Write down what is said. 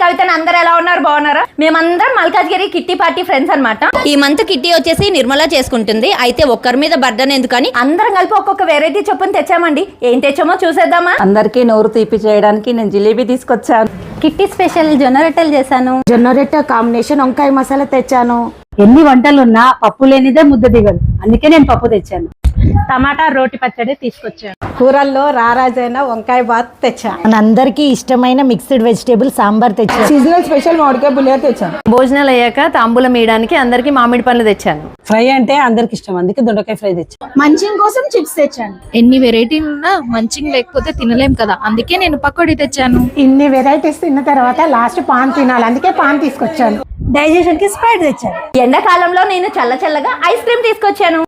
కవిత అందరు ఎలా ఉన్నారు, బాగున్నారా? మేమందరం మల్కాజ్గిరి కిట్టి పార్టీ ఫ్రెండ్స్ అన్నమాట. ఈ మంత్ కిట్టి వచ్చేసి నిర్మల చేసుకుంటుంది. అయితే ఒక్కరి మీద బర్డన్ ఎందుకని అందరం కలిపి ఒక్కొక్క వెరైటీ చొప్పున తెచ్చామండి. ఏం తెచ్చామో చూసేద్దామా? అందరికీ నోరు తీపి చేయడానికి నేను జిలేబీ తీసుకొచ్చాను. కిట్టి స్పెషల్ జొన్న రొట్టెలు చేశాను. జొన్న రొట్టె కాంబినేషన్ వంకాయ మసాలా తెచ్చాను. ఎన్ని వంటలున్నా పప్పు లేనిదే ముద్ద దిగదు, అందుకే నేను పప్పు తెచ్చాను. టమాటా రోటి పచ్చడి తీసుకొచ్చాను. కూరల్లో రారాజైన వంకాయ బాత్ తెచ్చాను. మనందరికీ ఇష్టమైన మిక్స్డ్ వెజిటేబుల్ సాంబార్ తెచ్చాను. సీజనల్ స్పెషల్ మామిడికాయ పులిహోర తెచ్చాను. భోజనాలు అయ్యాక తాంబూలం వేయడానికి అందరికి మామిడి పండ్లు తెచ్చాను. ఫ్రై అంటే అందరికి ఇష్టం, అందుకే దొండకాయ ఫ్రై తెచ్చాను. మంచింగ్ కోసం చిప్స్ తెచ్చాను. ఎన్ని వెరైటీలు ఉన్నా మంచింగ్ లేకపోతే తినలేం కదా, అందుకే నేను పకోడీ తెచ్చాను. ఇన్ని వెరైటీస్ తిన్న తర్వాత లాస్ట్ పాన్ తినాలి, అందుకే పాన్ తీసుకొచ్చాను. డైజెషన్ కి స్ప్రైట్ తెచ్చాను. ఎండాకాలంలో నేను చల్లగా ఐస్ క్రీమ్ తీసుకొచ్చాను.